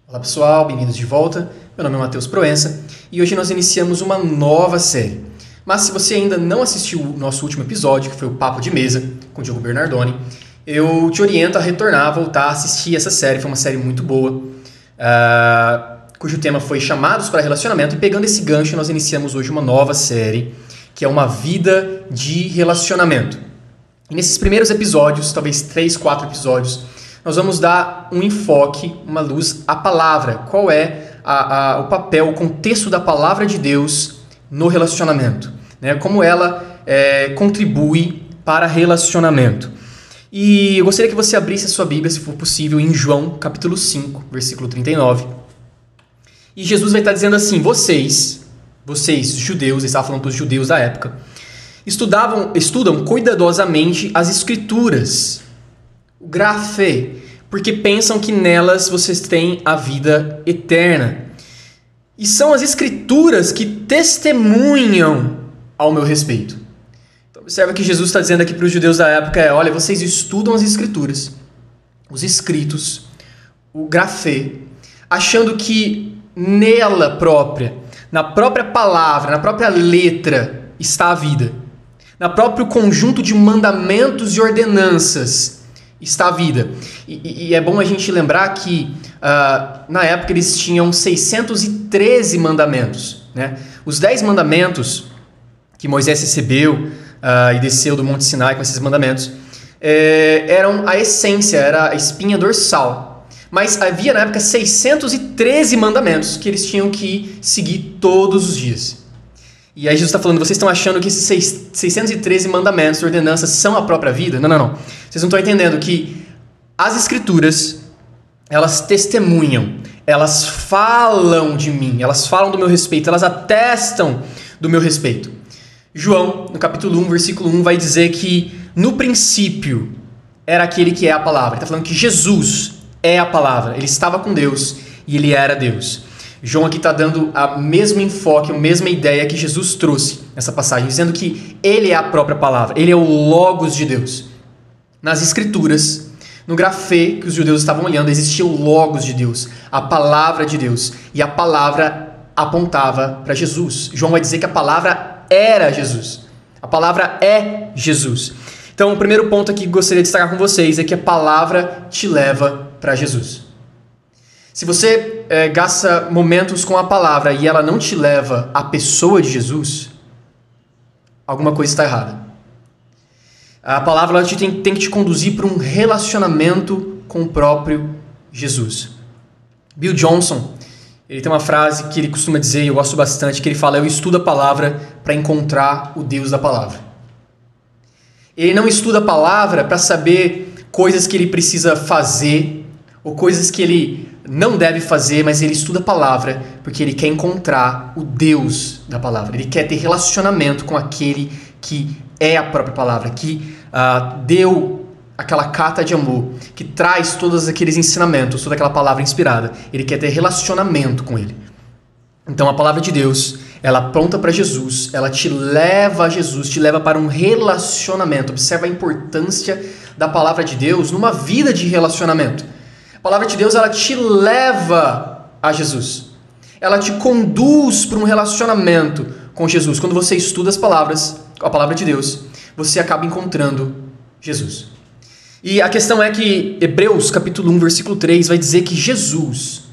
Olá pessoal, bem-vindos de volta. Meu nome é Matheus Proença e hoje nós iniciamos uma nova série. Mas se você ainda não assistiu o nosso último episódio, que foi o Papo de Mesa com o Diogo Bernardoni, eu te oriento a retornar, a voltar a assistir essa série. Foi uma série muito boa, cujo tema foi Chamados para Relacionamento. E pegando esse gancho, nós iniciamos hoje uma nova série, que é uma vida de relacionamento. E nesses primeiros episódios, talvez 3, 4 episódios, nós vamos dar um enfoque, uma luz à palavra. Qual é o papel, o contexto da palavra de Deus no relacionamento, né? Como ela contribui para relacionamento. E eu gostaria que você abrisse a sua Bíblia, se for possível, em João, capítulo 5, versículo 39. E Jesus vai estar dizendo assim: vocês judeus, ele estava falando para os judeus da época, estudam cuidadosamente as Escrituras, o grafê, porque pensam que nelas vocês têm a vida eterna. E são as Escrituras que testemunham ao meu respeito. Então observa que Jesus está dizendo aqui para os judeus da época: olha, vocês estudam as Escrituras, os escritos, o grafê, achando que nela própria, na própria palavra, na própria letra está a vida. Na próprio conjunto de mandamentos e ordenanças está a vida. E é bom a gente lembrar que na época eles tinham 613 mandamentos, né? Os 10 mandamentos que Moisés recebeu e desceu do Monte Sinai com esses mandamentos eram a essência, era a espinha dorsal. Mas havia na época 613 mandamentos que eles tinham que seguir todos os dias. E aí Jesus está falando: vocês estão achando que esses 613 mandamentos, ordenanças, são a própria vida? Não. Vocês não estão entendendo que as Escrituras, elas testemunham, elas falam de mim, elas falam do meu respeito, elas atestam do meu respeito. João, no capítulo 1, versículo 1, vai dizer que no princípio era aquele que é a palavra. Ele está falando que Jesus é a palavra, ele estava com Deus e ele era Deus. João aqui está dando o mesmo enfoque, a mesma ideia que Jesus trouxe nessa passagem, dizendo que ele é a própria palavra, ele é o Logos de Deus. Nas Escrituras, no grafê que os judeus estavam olhando, existia o Logos de Deus, a palavra de Deus, e a palavra apontava para Jesus. João vai dizer que a palavra era Jesus, a palavra é Jesus. Então, o primeiro ponto aqui que gostaria de destacar com vocês é que a palavra te leva para Jesus. Se você gasta momentos com a palavra e ela não te leva à pessoa de Jesus, alguma coisa está errada. A palavra ela tem que te conduzir para um relacionamento com o próprio Jesus. Bill Johnson, ele tem uma frase que ele costuma dizer, e eu gosto bastante, que ele fala: eu estudo a palavra para encontrar o Deus da palavra. Ele não estuda a palavra para saber coisas que ele precisa fazer ou coisas que ele não deve fazer, mas ele estuda a palavra porque ele quer encontrar o Deus da palavra. Ele quer ter relacionamento com aquele que é a própria palavra, que deu aquela carta de amor, que traz todos aqueles ensinamentos, toda aquela palavra inspirada. Ele quer ter relacionamento com ele. Então a palavra de Deus, ela aponta para Jesus, ela te leva a Jesus, te leva para um relacionamento. Observa a importância da palavra de Deus numa vida de relacionamento. A palavra de Deus, ela te leva a Jesus. Ela te conduz para um relacionamento com Jesus. Quando você estuda as palavras, a palavra de Deus, você acaba encontrando Jesus. E a questão é que Hebreus, capítulo 1, versículo 3, vai dizer que Jesus,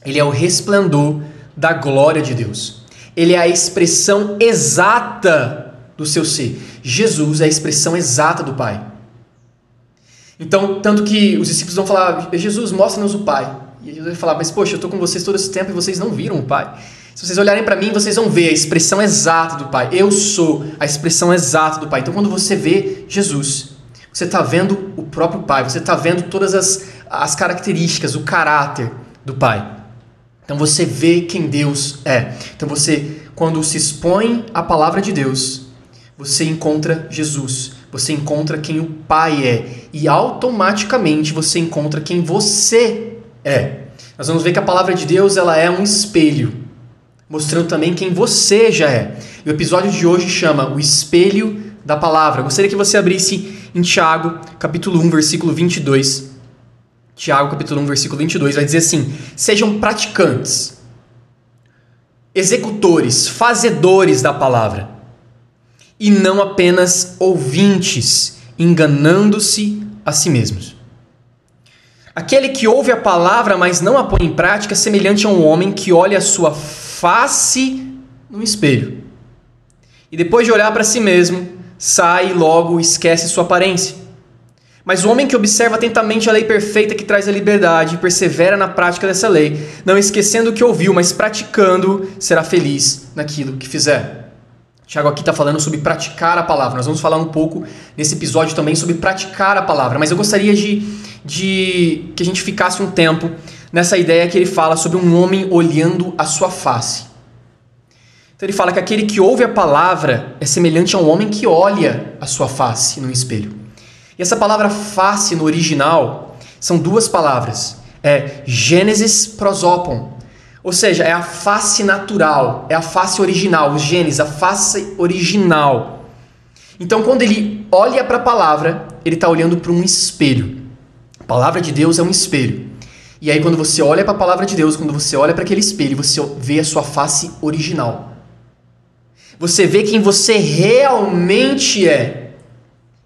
ele é o resplendor da glória de Deus. Ele é a expressão exata do seu ser. Jesus é a expressão exata do Pai. Então, tanto que os discípulos vão falar: Jesus, mostra-nos o Pai. E Jesus vai falar: mas poxa, eu estou com vocês todo esse tempo e vocês não viram o Pai. Se vocês olharem para mim, vocês vão ver a expressão exata do Pai. Eu sou a expressão exata do Pai. Então, quando você vê Jesus, você está vendo o próprio Pai. Você está vendo todas as características, o caráter do Pai. Então, você vê quem Deus é. Então, você, quando se expõe à palavra de Deus, você encontra Jesus. Você encontra quem o Pai é. E automaticamente você encontra quem você é. Nós vamos ver que a palavra de Deus, ela é um espelho, mostrando também quem você já é. E o episódio de hoje chama O Espelho da Palavra. Eu gostaria que você abrisse em Tiago, capítulo 1, versículo 22, Tiago capítulo 1, versículo 22, vai dizer assim: sejam praticantes, executores, fazedores da palavra, e não apenas ouvintes, enganando-se a si mesmos. Aquele que ouve a palavra, mas não a põe em prática, é semelhante a um homem que olha a sua face no espelho. E depois de olhar para si mesmo, sai e logo esquece sua aparência. Mas o homem que observa atentamente a lei perfeita que traz a liberdade e persevera na prática dessa lei, não esquecendo o que ouviu, mas praticando, será feliz naquilo que fizer. Tiago aqui está falando sobre praticar a palavra. Nós vamos falar um pouco nesse episódio também sobre praticar a palavra. Mas eu gostaria de que a gente ficasse um tempo nessa ideia que ele fala sobre um homem olhando a sua face. Então ele fala que aquele que ouve a palavra é semelhante a um homem que olha a sua face no espelho. E essa palavra face no original são duas palavras. É Gênesis prosopon. Ou seja, é a face natural, é a face original, os genes, a face original. Então, quando ele olha para a palavra, ele está olhando para um espelho. A palavra de Deus é um espelho. E aí, quando você olha para a palavra de Deus, quando você olha para aquele espelho, você vê a sua face original. Você vê quem você realmente é.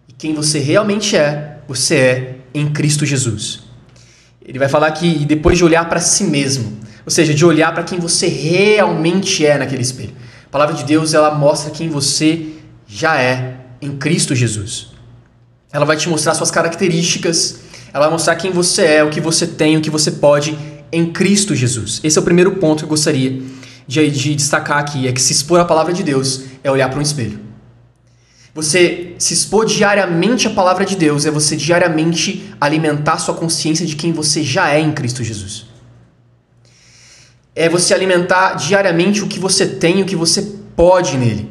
E quem você realmente é, você é em Cristo Jesus. Ele vai falar que depois de olhar para si mesmo, ou seja, de olhar para quem você realmente é naquele espelho. A palavra de Deus, ela mostra quem você já é em Cristo Jesus. Ela vai te mostrar suas características, ela vai mostrar quem você é, o que você tem, o que você pode em Cristo Jesus. Esse é o primeiro ponto que eu gostaria de destacar aqui, é que se expor à palavra de Deus é olhar para um espelho. Você se expor diariamente à palavra de Deus é você diariamente alimentar sua consciência de quem você já é em Cristo Jesus. É você alimentar diariamente o que você tem, o que você pode nele.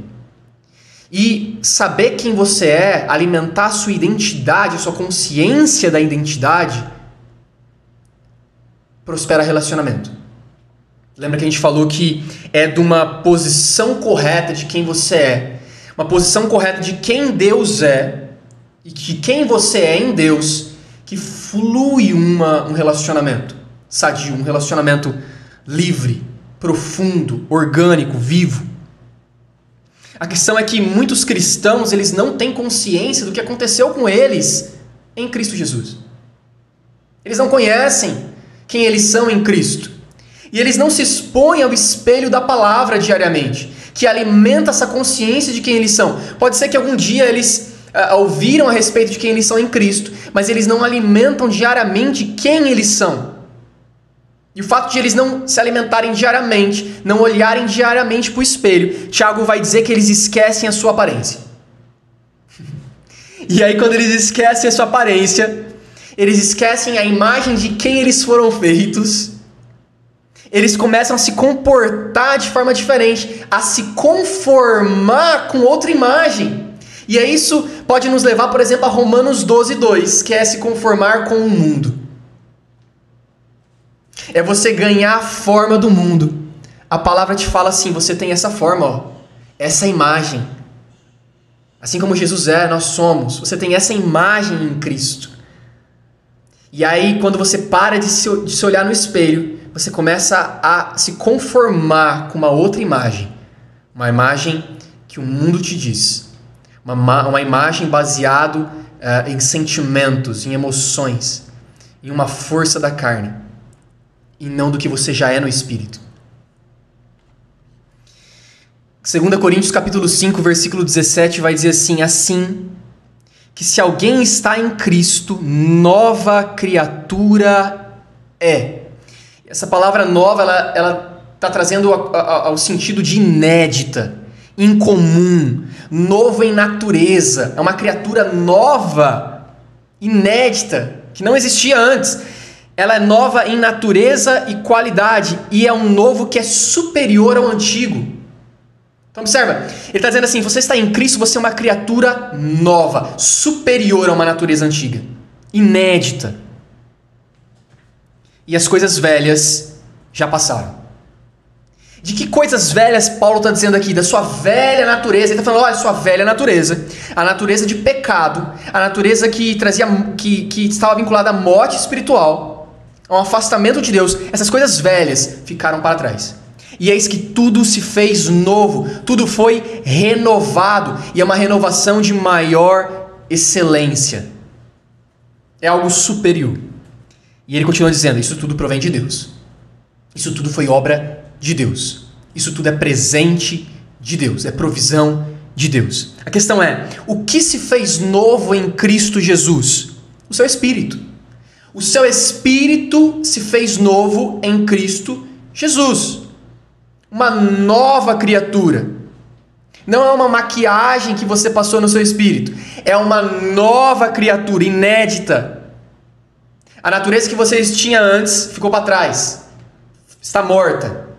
E saber quem você é, alimentar a sua identidade, a sua consciência da identidade, prospera relacionamento. Lembra que a gente falou que é de uma posição correta de quem você é, uma posição correta de quem Deus é e de quem você é em Deus, que flui um relacionamento sadio, um relacionamento livre, profundo, orgânico, vivo. A questão é que muitos cristãos, eles não têm consciência do que aconteceu com eles em Cristo Jesus. Eles não conhecem quem eles são em Cristo. E eles não se expõem ao espelho da palavra diariamente, que alimenta essa consciência de quem eles são. Pode ser que algum dia eles ouviram a respeito de quem eles são em Cristo, mas eles não alimentam diariamente quem eles são. E o fato de eles não se alimentarem diariamente, não olharem diariamente para o espelho, Tiago vai dizer que eles esquecem a sua aparência. E aí, quando eles esquecem a sua aparência, eles esquecem a imagem de quem eles foram feitos, eles começam a se comportar de forma diferente, a se conformar com outra imagem. E aí isso pode nos levar, por exemplo, a Romanos 12:2, que é se conformar com o mundo. É você ganhar a forma do mundo. A palavra te fala assim, você tem essa forma, ó, essa imagem. Assim como Jesus é, nós somos. Você tem essa imagem em Cristo. E aí, quando você para de se olhar no espelho, você começa a se conformar com uma outra imagem. Uma imagem que o mundo te diz. Uma imagem baseada em sentimentos, em emoções, em uma força da carne. E não do que você já é no Espírito. 2 Coríntios capítulo 5, versículo 17 vai dizer assim: assim que se alguém está em Cristo, nova criatura é. Essa palavra nova, ela está trazendo ao sentido de inédita, incomum, novo em natureza. É uma criatura nova, inédita, que não existia antes. Ela é nova em natureza e qualidade, e é um novo que é superior ao antigo. Então observa, ele está dizendo assim, você está em Cristo, você é uma criatura nova, superior a uma natureza antiga, inédita. E as coisas velhas já passaram. De que coisas velhas Paulo está dizendo aqui? Da sua velha natureza. Ele está falando, olha, sua velha natureza. A natureza de pecado, a natureza que estava vinculada à morte espiritual. há um afastamento de Deus, essas coisas velhas ficaram para trás. E eis que tudo se fez novo, tudo foi renovado, e é uma renovação de maior excelência. É algo superior. E ele continua dizendo, isso tudo provém de Deus. Isso tudo foi obra de Deus. Isso tudo é presente de Deus, é provisão de Deus. A questão é, o que se fez novo em Cristo Jesus? O seu espírito. O seu espírito se fez novo em Cristo Jesus. Uma nova criatura. Não é uma maquiagem que você passou no seu espírito. É uma nova criatura, inédita. A natureza que vocês tinham antes ficou para trás. Está morta.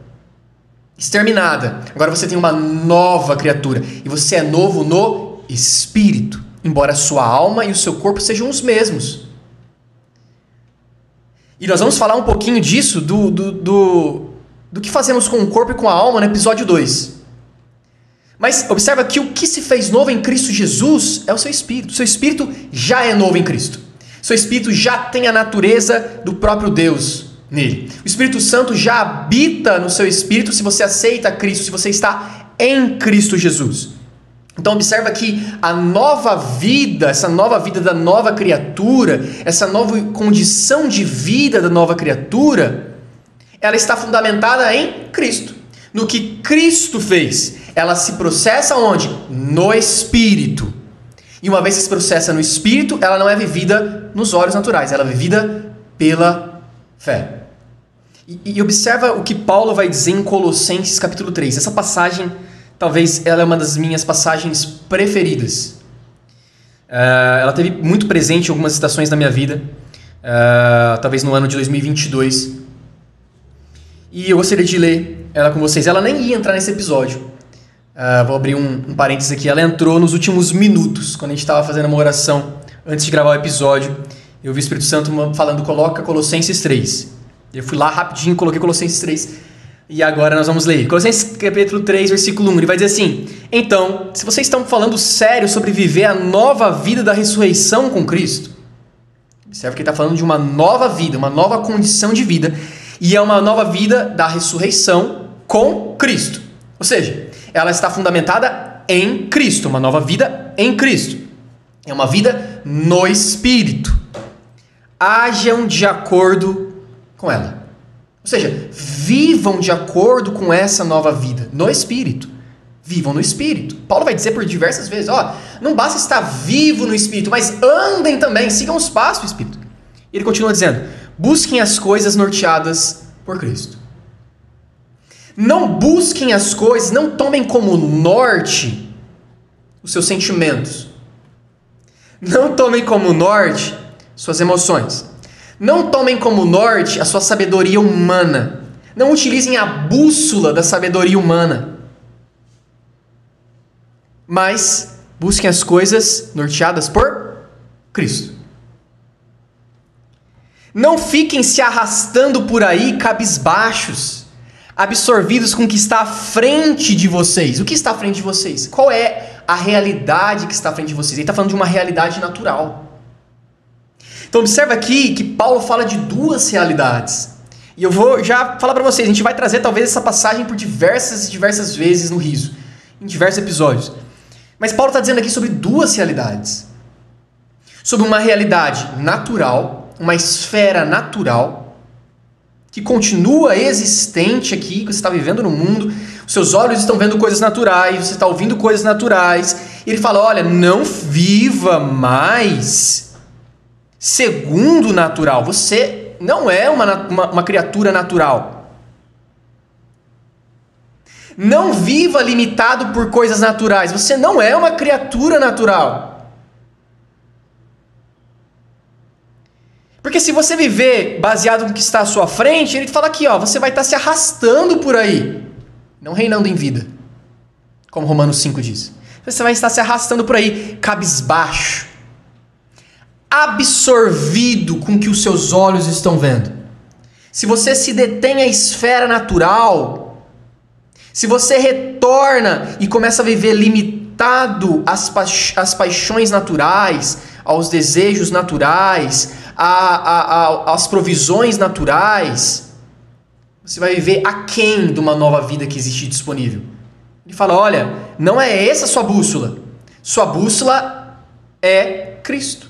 Exterminada. Agora você tem uma nova criatura. E você é novo no espírito. Embora a sua alma e o seu corpo sejam os mesmos. E nós vamos falar um pouquinho disso, do que fazemos com o corpo e com a alma no episódio 2. Mas observa que o que se fez novo em Cristo Jesus é o seu espírito. O seu espírito já é novo em Cristo. O seu espírito já tem a natureza do próprio Deus nele. O Espírito Santo já habita no seu espírito se você aceita Cristo, se você está em Cristo Jesus. Então observa que a nova vida, essa nova vida da nova criatura, essa nova condição de vida da nova criatura, ela está fundamentada em Cristo. No que Cristo fez. Ela se processa onde? No Espírito. E uma vez que se processa no Espírito, ela não é vivida nos olhos naturais, ela é vivida pela fé. E observa o que Paulo vai dizer em Colossenses capítulo 3. Essa passagem, talvez ela é uma das minhas passagens preferidas. Ela teve muito presente em algumas estações da minha vida, talvez no ano de 2022. E eu gostaria de ler ela com vocês. Ela nem ia entrar nesse episódio. Vou abrir um parênteses aqui. Ela entrou nos últimos minutos, quando a gente estava fazendo uma oração antes de gravar o episódio. Eu vi o Espírito Santo falando, coloca Colossenses 3. Eu fui lá rapidinho, coloquei Colossenses 3. E agora nós vamos ler. Colossenses capítulo 3, versículo 1. Ele vai dizer assim: então, se vocês estão falando sério sobre viver a nova vida da ressurreição com Cristo, observe que ele está falando de uma nova vida, uma nova condição de vida. E é uma nova vida da ressurreição com Cristo. Ou seja, ela está fundamentada em Cristo. Uma nova vida em Cristo. É uma vida no Espírito. Hajam de acordo com ela. Ou seja, vivam de acordo com essa nova vida no Espírito. Vivam no Espírito. Paulo vai dizer por diversas vezes, não basta estar vivo no Espírito, mas andem também, sigam os passos do Espírito. E ele continua dizendo, busquem as coisas norteadas por Cristo. Não busquem as coisas, não tomem como norte os seus sentimentos. Não tomem como norte suas emoções. Não tomem como norte a sua sabedoria humana. Não utilizem a bússola da sabedoria humana. Mas busquem as coisas norteadas por Cristo. Não fiquem se arrastando por aí cabisbaixos, absorvidos com o que está à frente de vocês. O que está à frente de vocês? Qual é a realidade que está à frente de vocês? Ele está falando de uma realidade natural. Então observa aqui que Paulo fala de duas realidades. E eu vou já falar para vocês, a gente vai trazer talvez essa passagem por diversas vezes no riso, em diversos episódios. Mas Paulo está dizendo aqui sobre duas realidades. Sobre uma realidade natural, uma esfera natural, que continua existente aqui, que você está vivendo no mundo, os seus olhos estão vendo coisas naturais, você está ouvindo coisas naturais, e ele fala, olha, não viva mais segundo o natural, você não é uma criatura natural. Não viva limitado por coisas naturais, você não é uma criatura natural. Porque se você viver baseado no que está à sua frente, ele fala aqui, você vai estar se arrastando por aí, não reinando em vida, como Romanos 5 diz. Você vai estar se arrastando por aí, cabisbaixo, absorvido com o que os seus olhos estão vendo. Se você se detém à esfera natural, se você retorna e começa a viver limitado às paixões naturais, aos desejos naturais, às provisões naturais, você vai viver aquém de uma nova vida que existe disponível. Ele fala, olha, não é essa a sua bússola. Sua bússola é Cristo.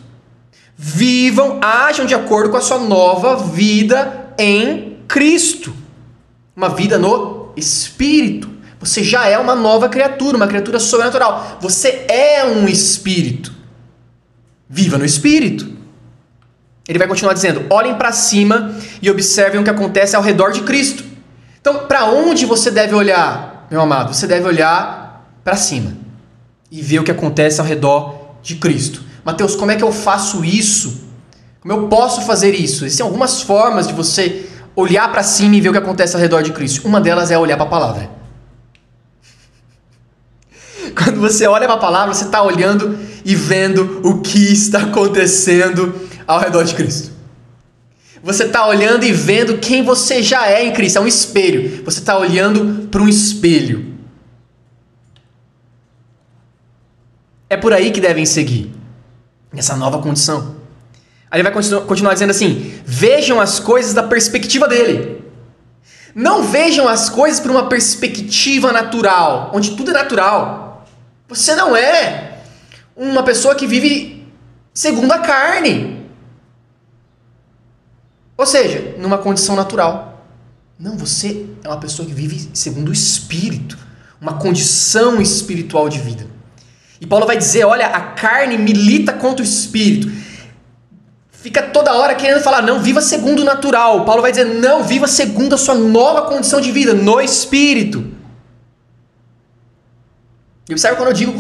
Vivam, ajam de acordo com a sua nova vida em Cristo. Uma vida no Espírito. Você já é uma nova criatura, uma criatura sobrenatural. Você é um Espírito. Viva no Espírito. Ele vai continuar dizendo, olhem para cima e observem o que acontece ao redor de Cristo. Então, para onde você deve olhar, meu amado? Você deve olhar para cima e ver o que acontece ao redor de Cristo. Mateus, como é que eu faço isso? Como eu posso fazer isso? Existem algumas formas de você olhar para cima e ver o que acontece ao redor de Cristo. Uma delas é olhar para a palavra. Quando você olha para a palavra, você está olhando e vendo o que está acontecendo ao redor de Cristo. Você está olhando e vendo quem você já é em Cristo. É um espelho. Você está olhando para um espelho. É por aí que devem seguir. Nessa nova condição. Aí ele vai continuar dizendo assim, vejam as coisas da perspectiva dele. Não vejam as coisas por uma perspectiva natural, onde tudo é natural. Você não é uma pessoa que vive segundo a carne. Ou seja, numa condição natural. Não, você é uma pessoa que vive segundo o Espírito. Uma condição espiritual de vida. E Paulo vai dizer, olha, a carne milita contra o Espírito. Fica toda hora querendo falar, não, viva segundo o natural. Paulo vai dizer, não, viva segundo a sua nova condição de vida, no Espírito. E observe quando eu digo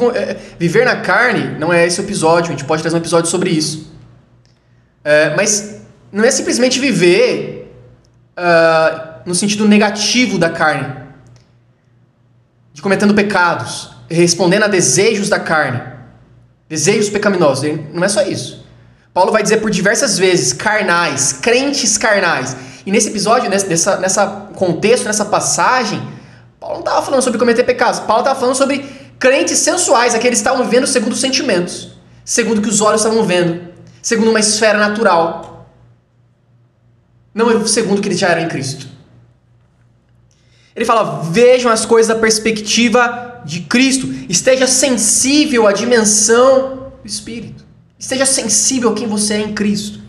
viver na carne, não é esse o episódio, a gente pode trazer um episódio sobre isso. Mas não é simplesmente viver no sentido negativo da carne, de cometendo pecados, respondendo a desejos da carne, desejos pecaminosos. Não é só isso. Paulo vai dizer por diversas vezes, carnais, crentes carnais. E nesse episódio, nessa contexto, nessa passagem, Paulo não estava falando sobre cometer pecados. Paulo estava falando sobre crentes sensuais, aqueles que estavam vivendo segundo os sentimentos, segundo o que os olhos estavam vendo, segundo uma esfera natural. Não segundo o que eles já eram em Cristo. Ele fala, vejam as coisas da perspectiva de Cristo. Esteja sensível à dimensão do Espírito. Esteja sensível a quem você é em Cristo.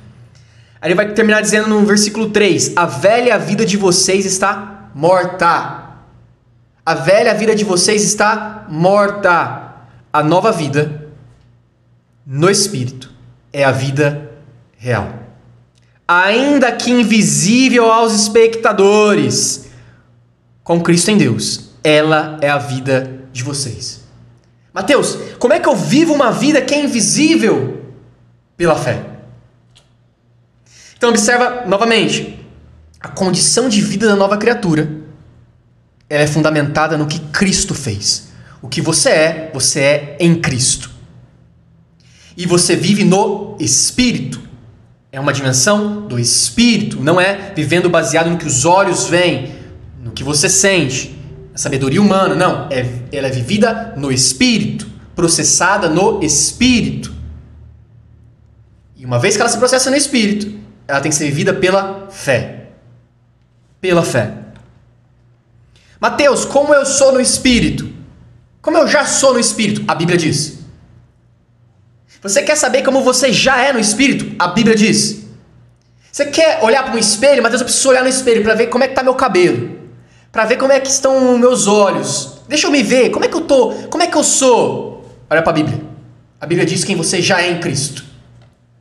Aí ele vai terminar dizendo no versículo 3, a velha vida de vocês está morta. A velha vida de vocês está morta. A nova vida no Espírito é a vida real. Ainda que invisível aos espectadores, com Cristo em Deus, ela é a vida de vocês. Mateus, como é que eu vivo uma vida que é invisível? Pela fé. Então observa novamente, a condição de vida da nova criatura, ela é fundamentada no que Cristo fez. O que você é em Cristo. E você vive no Espírito. É uma dimensão do Espírito, não é vivendo baseado no que os olhos veem, no que você sente, a sabedoria humana, não. Ela é vivida no Espírito, processada no Espírito. E uma vez que ela se processa no Espírito, ela tem que ser vivida pela fé. Pela fé. Mateus, como eu sou no Espírito? Como eu já sou no Espírito? A Bíblia diz. Você quer saber como você já é no Espírito? A Bíblia diz. Você quer olhar para um espelho? Mateus, eu preciso olhar no espelho para ver como é que está meu cabelo. Para ver como é que estão meus olhos. Deixa eu me ver, como é que eu tô? Como é que eu sou? Olha para a Bíblia. A Bíblia diz quem você já é em Cristo.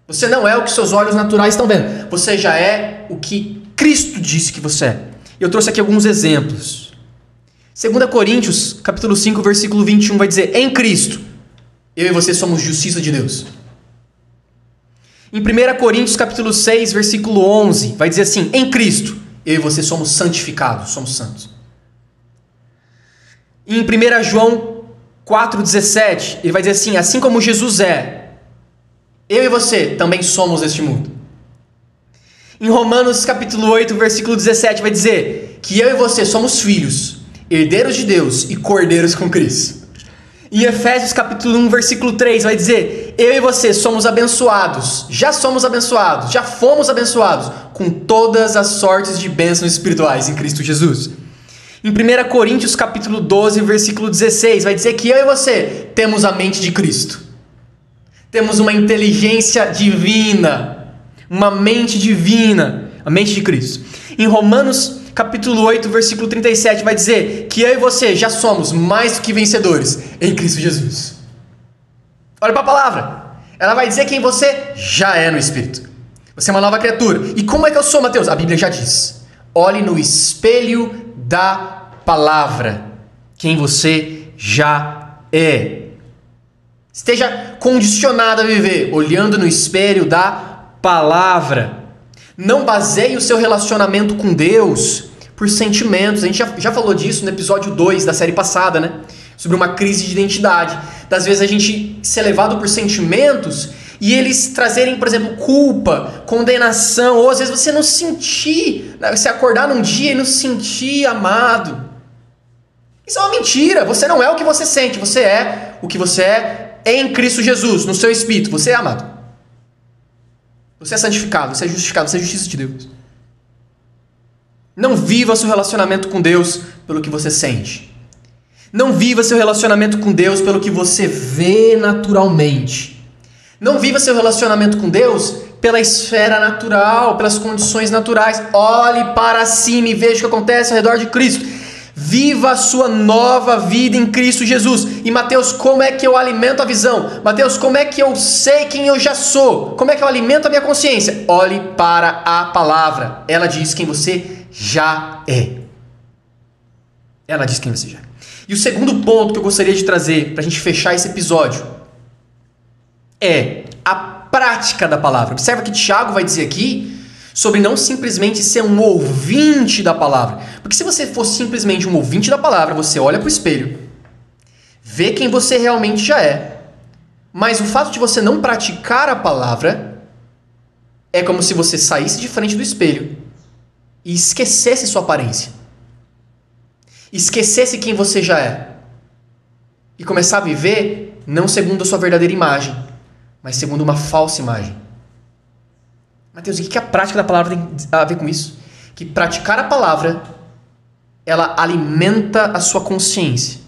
Você não é o que seus olhos naturais estão vendo. Você já é o que Cristo disse que você é. Eu trouxe aqui alguns exemplos. 2 Coríntios, capítulo 5, versículo 21, vai dizer, em Cristo, eu e você somos justiça de Deus. Em 1 Coríntios, capítulo 6, versículo 11, vai dizer assim, em Cristo, eu e você somos santificados, somos santos. Em 1 João 4,17, ele vai dizer assim, assim como Jesus é, eu e você também somos deste mundo. Em Romanos capítulo 8, versículo 17, vai dizer que eu e você somos filhos, herdeiros de Deus e cordeiros com Cristo. Em Efésios capítulo 1, versículo 3, vai dizer, eu e você somos abençoados, já fomos abençoados com todas as sortes de bênçãos espirituais em Cristo Jesus. Em 1 Coríntios capítulo 12, versículo 16, vai dizer que eu e você temos a mente de Cristo. Temos uma inteligência divina, uma mente divina, a mente de Cristo. Em Romanos capítulo 8, versículo 37, vai dizer que eu e você já somos mais do que vencedores em Cristo Jesus. Olha para a palavra. Ela vai dizer quem você já é no Espírito. Você é uma nova criatura. E como é que eu sou, Mateus? A Bíblia já diz. Olhe no espelho da palavra quem você já é. Esteja condicionado a viver olhando no espelho da palavra. Não baseie o seu relacionamento com Deus por sentimentos. A gente já falou disso no episódio 2 da série passada, né? Sobre uma crise de identidade. Das vezes a gente ser levado por sentimentos e eles trazerem, por exemplo, culpa, condenação, ou às vezes você não sentir, você acordar num dia e não se sentir amado. Isso é uma mentira. Você não é o que você sente, você é o que você é em Cristo Jesus, no seu espírito. Você é amado. Você é santificado, você é justificado, você é justiça de Deus. Não viva seu relacionamento com Deus pelo que você sente. Não viva seu relacionamento com Deus pelo que você vê naturalmente. Não viva seu relacionamento com Deus pela esfera natural, pelas condições naturais. Olhe para cima e veja o que acontece ao redor de Cristo. Viva a sua nova vida em Cristo Jesus. E Mateus, como é que eu alimento a visão? Mateus, como é que eu sei quem eu já sou? Como é que eu alimento a minha consciência? Olhe para a palavra. Ela diz quem você já é. Ela diz quem você já é. E o segundo ponto que eu gostaria de trazer para a gente fechar esse episódio é a prática da palavra. Observa que Tiago vai dizer aqui sobre não simplesmente ser um ouvinte da palavra. Porque se você for simplesmente um ouvinte da palavra, você olha para o espelho, vê quem você realmente já é, mas o fato de você não praticar a palavra é como se você saísse de frente do espelho e esquecesse sua aparência. Esquecesse quem você já é. E começar a viver não segundo a sua verdadeira imagem, mas segundo uma falsa imagem. Mateus, o que a prática da palavra tem a ver com isso? Que praticar a palavra, ela alimenta a sua consciência.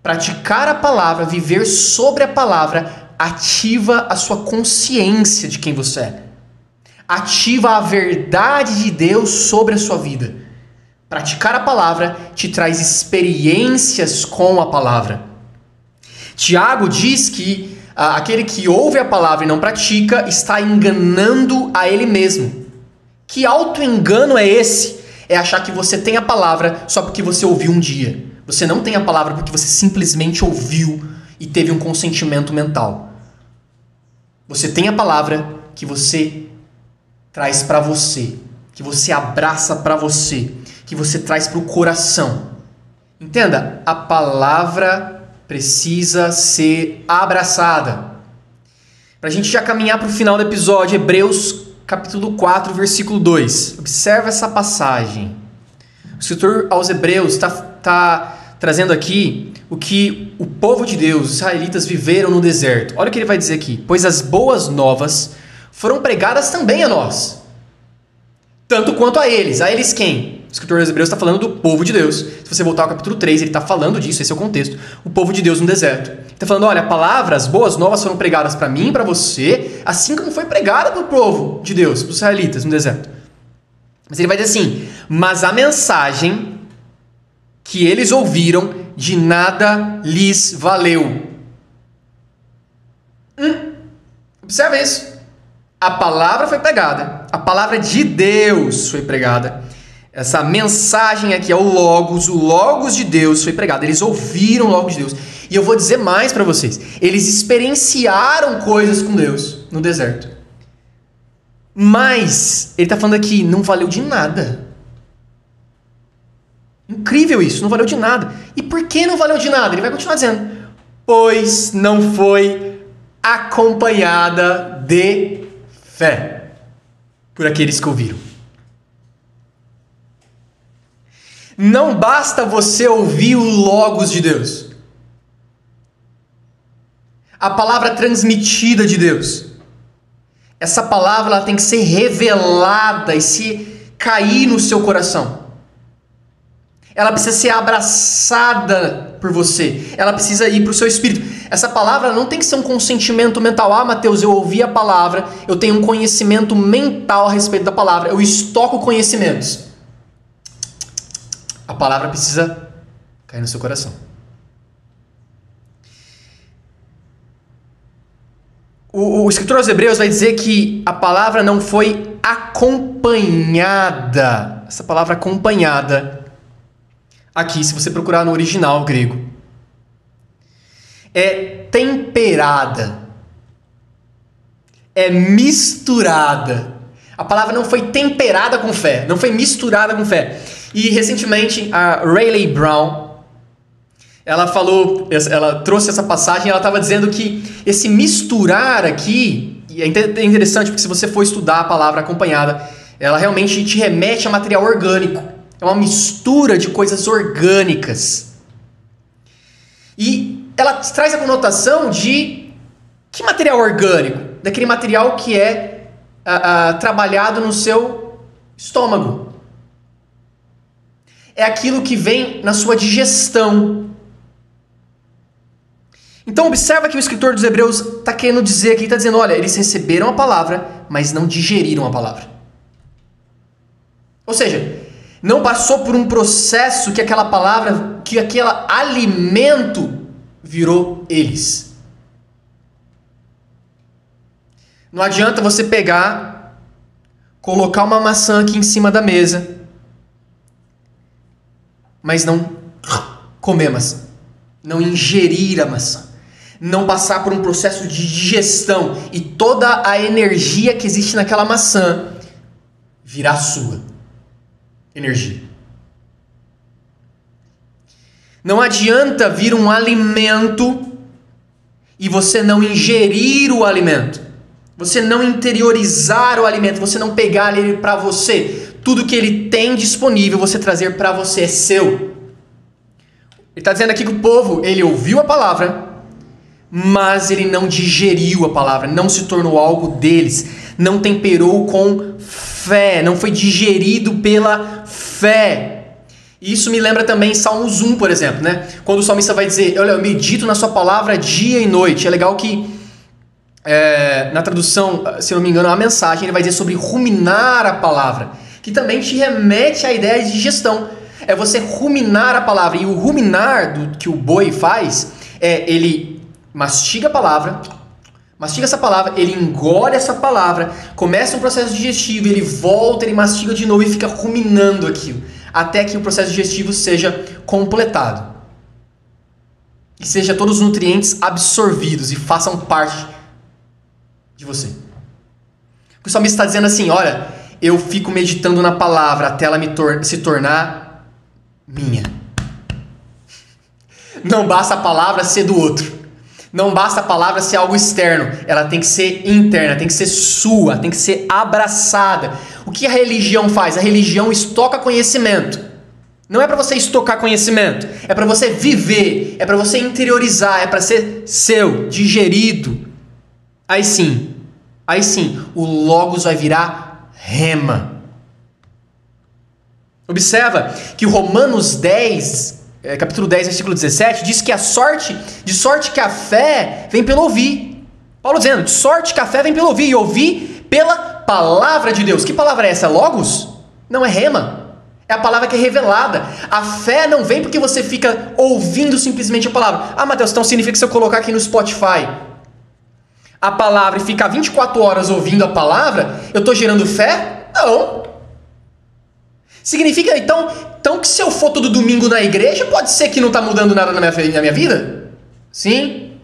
Praticar a palavra, viver sobre a palavra, ativa a sua consciência de quem você é. Ativa a verdade de Deus sobre a sua vida. Praticar a palavra te traz experiências com a palavra. Tiago diz que aquele que ouve a palavra e não pratica está enganando a ele mesmo. Que auto-engano é esse? É achar que você tem a palavra só porque você ouviu um dia. Você não tem a palavra porque você simplesmente ouviu e teve um consentimento mental. Você tem a palavra que você traz para você, que você abraça para você, que você traz para o coração. Entenda, a palavra precisa ser abraçada. Para a gente já caminhar para o final do episódio, Hebreus capítulo 4, versículo 2. Observa essa passagem. O escritor aos Hebreus está trazendo aqui o que o povo de Deus, os israelitas, viveram no deserto. Olha o que ele vai dizer aqui. Pois as boas novas foram pregadas também a nós, tanto quanto a eles. A eles quem? O escritor dos Hebreus está falando do povo de Deus. Se você voltar ao capítulo 3, ele está falando disso, esse é o contexto. O povo de Deus no deserto. Ele está falando, olha, a palavra, as boas novas foram pregadas para mim e para você, assim como foi pregada para o povo de Deus, para os israelitas no deserto. Mas ele vai dizer assim, mas a mensagem que eles ouviram de nada lhes valeu. Observa isso. A palavra foi pregada, a palavra de Deus foi pregada. Essa mensagem aqui é o Logos de Deus foi pregado. Eles ouviram o Logos de Deus. E eu vou dizer mais para vocês. Eles experienciaram coisas com Deus no deserto. Mas, ele está falando aqui, não valeu de nada. Incrível isso, não valeu de nada. E por que não valeu de nada? Ele vai continuar dizendo. Pois não foi acompanhada de fé por aqueles que ouviram. Não basta você ouvir o Logos de Deus. a palavra transmitida de Deus. Essa palavra ela tem que ser revelada e se cair no seu coração. Ela precisa ser abraçada por você. Ela precisa ir para o seu espírito. Essa palavra não tem que ser um consentimento mental. Ah, Mateus, eu ouvi a palavra, eu tenho um conhecimento mental a respeito da palavra, eu estoco conhecimentos. A palavra precisa cair no seu coração. O escritor aos Hebreus vai dizer que a palavra não foi acompanhada. Essa palavra acompanhada, aqui, se você procurar no original grego, é temperada, é misturada. A palavra não foi temperada com fé, não foi misturada com fé. E recentemente a Rayleigh Brown, ela trouxe essa passagem, ela estava dizendo que esse misturar aqui, e é interessante porque se você for estudar a palavra acompanhada, ela realmente te remete a material orgânico. É uma mistura de coisas orgânicas. E ela traz a conotação de que material orgânico? Daquele material que é trabalhado no seu estômago. É aquilo que vem na sua digestão. Então observa que o escritor dos Hebreus está querendo dizer aqui, está dizendo, olha, eles receberam a palavra, mas não digeriram a palavra. Ou seja, não passou por um processo que aquela palavra, que aquele alimento virou eles. Não adianta você pegar, colocar uma maçã aqui em cima da mesa, mas não comer a maçã, não ingerir a maçã, não passar por um processo de digestão e toda a energia que existe naquela maçã virar sua energia. Não adianta vir um alimento e você não ingerir o alimento, você não interiorizar o alimento, você não pegar ele para você. Tudo que ele tem disponível, você trazer para você, é seu. Ele está dizendo aqui que o povo, ele ouviu a palavra, mas ele não digeriu a palavra, não se tornou algo deles, não temperou com fé, não foi digerido pela fé. Isso me lembra também Salmos 1, por exemplo, né? Quando o salmista vai dizer, olha, eu medito na sua palavra dia e noite. É legal que na tradução, se não me engano, a mensagem, ele vai dizer sobre ruminar a palavra, que também te remete à ideia de digestão. É você ruminar a palavra. E o ruminar que o boi faz ele mastiga a palavra, mastiga essa palavra, ele engole essa palavra, começa um processo digestivo, ele volta, ele mastiga de novo e fica ruminando aquilo, até que o processo digestivo seja completado. E seja todos os nutrientes absorvidos e façam parte de você. O salmista está dizendo assim, olha, eu fico meditando na palavra até ela se tornar minha. Não basta a palavra ser do outro. Não basta a palavra ser algo externo. Ela tem que ser interna, tem que ser sua, tem que ser abraçada. O que a religião faz? A religião estoca conhecimento. Não é para você estocar conhecimento. É para você viver. É para você interiorizar. É para ser seu, digerido. Aí sim, o Logos vai virar rema. Observa que o Romanos 10, capítulo 10, versículo 17, diz que de sorte que a fé vem pelo ouvir. Paulo dizendo, de sorte que a fé vem pelo ouvir, e ouvir pela palavra de Deus. Que palavra é essa? Logos? Não, é rema. É a palavra que é revelada. A fé não vem porque você fica ouvindo simplesmente a palavra. Ah, Mateus, então significa que se eu colocar aqui no Spotify a palavra e ficar 24 horas ouvindo a palavra, eu estou gerando fé? Não. Significa então que se eu for todo domingo na igreja, pode ser que não está mudando nada na minha vida? Sim.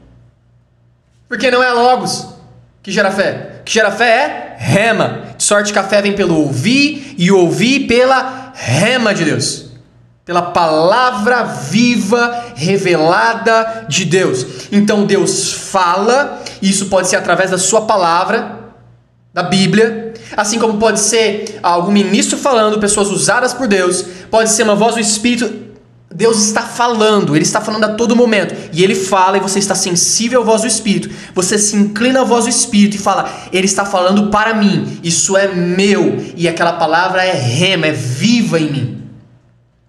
Porque não é Logos que gera fé. O que gera fé é rema. De sorte que a fé vem pelo ouvir e ouvir pela rema de Deus. Pela palavra viva, revelada de Deus. Então Deus fala, e isso pode ser através da sua palavra, da Bíblia, assim como pode ser algum ministro falando, pessoas usadas por Deus, pode ser uma voz do Espírito, Deus está falando, Ele está falando a todo momento. E Ele fala e você está sensível à voz do Espírito. Você se inclina à voz do Espírito e fala, Ele está falando para mim. Isso é meu. E aquela palavra é rema, é viva em mim.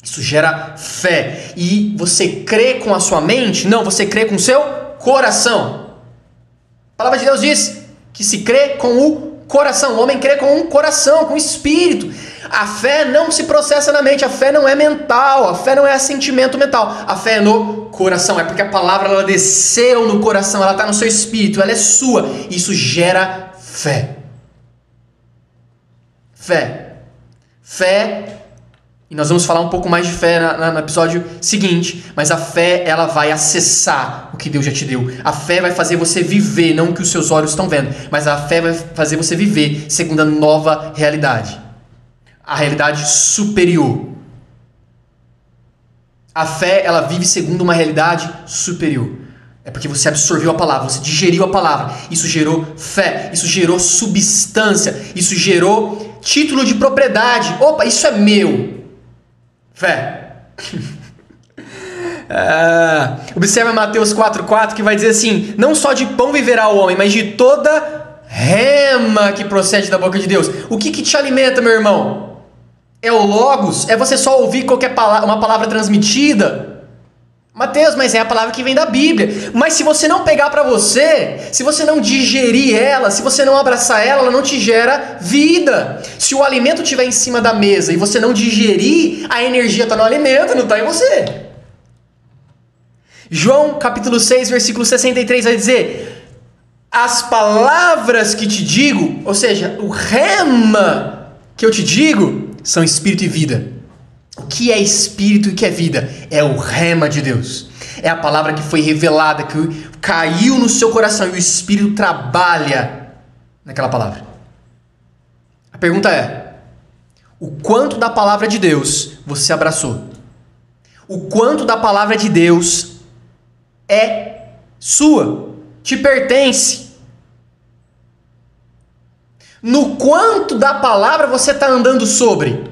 Isso gera fé. E você crê com a sua mente? Não, você crê com o seu coração. A palavra de Deus diz que se crê com o coração. O homem crê com o coração, com o Espírito. A fé não se processa na mente, a fé não é mental, a fé não é sentimento mental, a fé é no coração, é porque a palavra ela desceu no coração, ela está no seu espírito, ela é sua, isso gera fé. Fé, e nós vamos falar um pouco mais de fé no episódio seguinte, mas a fé ela vai acessar o que Deus já te deu, a fé vai fazer você viver, não o que os seus olhos estão vendo, mas a fé vai fazer você viver segundo a nova realidade. A realidade superior. A fé, ela vive segundo uma realidade superior. É porque você absorveu a palavra, você digeriu a palavra. Isso gerou fé, isso gerou substância, isso gerou título de propriedade. Opa, isso é meu. Fé. Observa Mateus 4,4 que vai dizer assim: não só de pão viverá o homem, mas de toda rema que procede da boca de Deus. O que te alimenta, meu irmão? É o Logos? É você só ouvir qualquer uma palavra transmitida? Mateus, mas é a palavra que vem da Bíblia. Mas se você não pegar para você, se você não digerir ela, se você não abraçar ela, ela não te gera vida. Se o alimento estiver em cima da mesa e você não digerir, a energia está no alimento, não está em você. João capítulo 6, versículo 63 vai dizer: as palavras que te digo, ou seja, o rema que eu te digo, são espírito e vida. O que é espírito e o que é vida? É o rema de Deus. É a palavra que foi revelada, que caiu no seu coração e o Espírito trabalha naquela palavra. A pergunta é: o quanto da palavra de Deus você abraçou? O quanto da palavra de Deus é sua? Te pertence? No quanto da palavra você está andando sobre?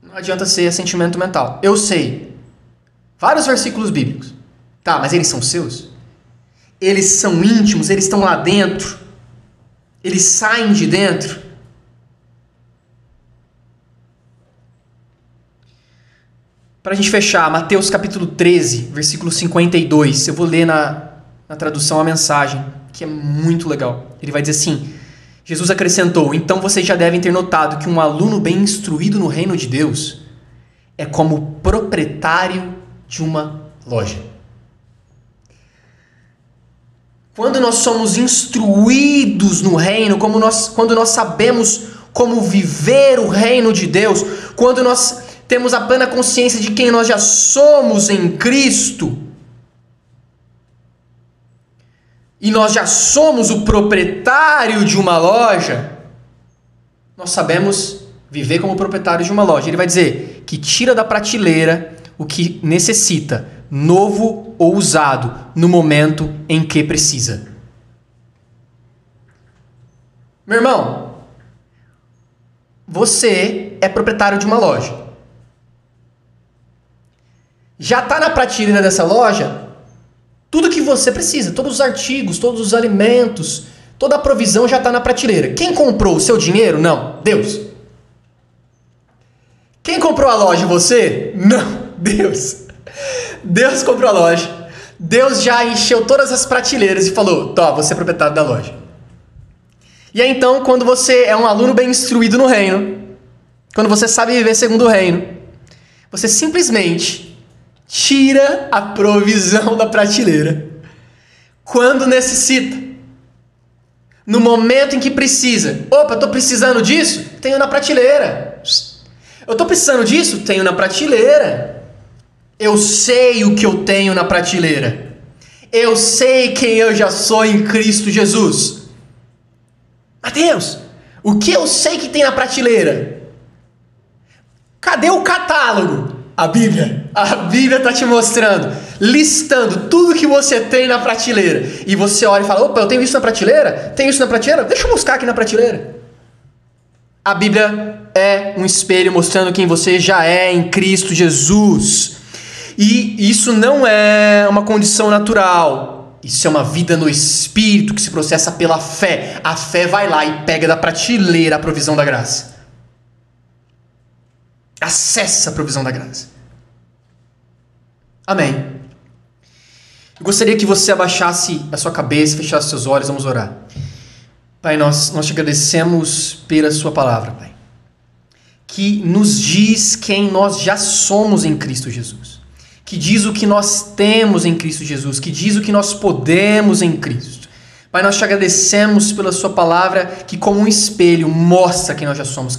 Não adianta ser sentimento mental. Eu sei vários versículos bíblicos. Tá, mas eles são seus? Eles são íntimos, eles estão lá dentro. Eles saem de dentro. Para a gente fechar, Mateus capítulo 13, versículo 52. Eu vou ler na tradução a mensagem, que é muito legal. Ele vai dizer assim: Jesus acrescentou: então vocês já devem ter notado que um aluno bem instruído no reino de Deus é como o proprietário de uma loja. Quando nós somos instruídos no reino, quando nós sabemos como viver o reino de Deus, quando nós temos a plena consciência de quem nós já somos em Cristo, e nós já somos o proprietário de uma loja, nós sabemos viver como proprietário de uma loja. Ele vai dizer que tira da prateleira o que necessita, novo ou usado, no momento em que precisa. Meu irmão, você é proprietário de uma loja. Já está na prateleira dessa loja tudo que você precisa, todos os artigos, todos os alimentos, toda a provisão já está na prateleira. Quem comprou o seu dinheiro? Não, Deus. Quem comprou a loja? Você? Não, Deus. Deus comprou a loja. Deus já encheu todas as prateleiras e falou: tá, você é proprietário da loja. E aí então, quando você é um aluno bem instruído no reino, quando você sabe viver segundo o reino, você simplesmente tira a provisão da prateleira quando necessita, no momento em que precisa. Opa, eu estou precisando disso? Tenho na prateleira. Eu estou precisando disso? Tenho na prateleira. Eu sei o que eu tenho na prateleira. Eu sei quem eu já sou em Cristo Jesus. Mateus, o que eu sei que tem na prateleira? Cadê o catálogo? A Bíblia está te mostrando, listando tudo que você tem na prateleira. E você olha e fala: opa, eu tenho isso na prateleira? Tenho isso na prateleira? Deixa eu buscar aqui na prateleira. A Bíblia é um espelho mostrando quem você já é em Cristo Jesus. E isso não é uma condição natural. Isso é uma vida no Espírito que se processa pela fé. A fé vai lá e pega da prateleira a provisão da graça. Acessa a provisão da graça. Amém. Eu gostaria que você abaixasse a sua cabeça, fechasse seus olhos, vamos orar. Pai, nós te agradecemos pela sua palavra, Pai, que nos diz quem nós já somos em Cristo Jesus, que diz o que nós temos em Cristo Jesus, que diz o que nós podemos em Cristo. Pai, nós te agradecemos pela sua palavra que como um espelho mostra quem nós já somos,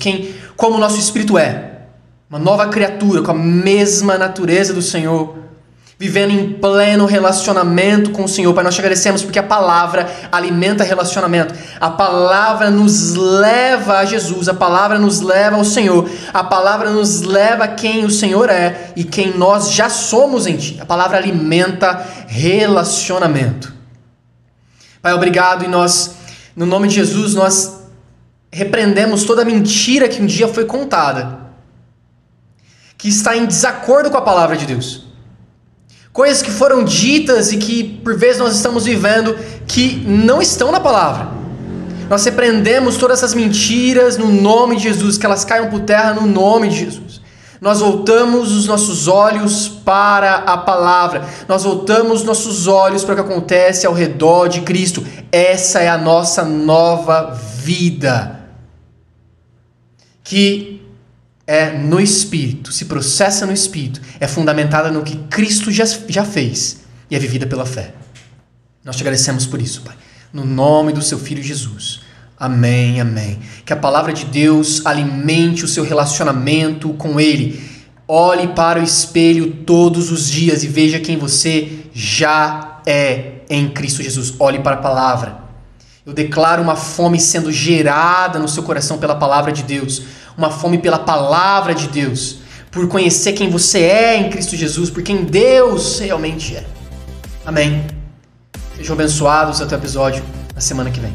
como o nosso espírito é, uma nova criatura com a mesma natureza do Senhor, vivendo em pleno relacionamento com o Senhor. Pai, nós te agradecemos porque a palavra alimenta relacionamento. A palavra nos leva a Jesus, a palavra nos leva ao Senhor, a palavra nos leva a quem o Senhor é e quem nós já somos em Ti. A palavra alimenta relacionamento. Pai, obrigado, e nós, no nome de Jesus, nós repreendemos toda mentira que um dia foi contada, que está em desacordo com a palavra de Deus. Coisas que foram ditas e que por vezes nós estamos vivendo que não estão na palavra. Nós repreendemos todas essas mentiras no nome de Jesus, que elas caiam por terra no nome de Jesus. Nós voltamos os nossos olhos para a palavra. Nós voltamos nossos olhos para o que acontece ao redor de Cristo. Essa é a nossa nova vida, que é no Espírito, se processa no Espírito, é fundamentada no que Cristo já fez e é vivida pela fé. Nós te agradecemos por isso, Pai, no nome do seu Filho Jesus. Amém, amém. Que a palavra de Deus alimente o seu relacionamento com Ele. Olhe para o espelho todos os dias e veja quem você já é em Cristo Jesus. Olhe para a palavra. Eu declaro uma fome sendo gerada no seu coração pela palavra de Deus. Uma fome pela palavra de Deus, por conhecer quem você é em Cristo Jesus, por quem Deus realmente é. Amém. Sejam abençoados até o episódio na semana que vem.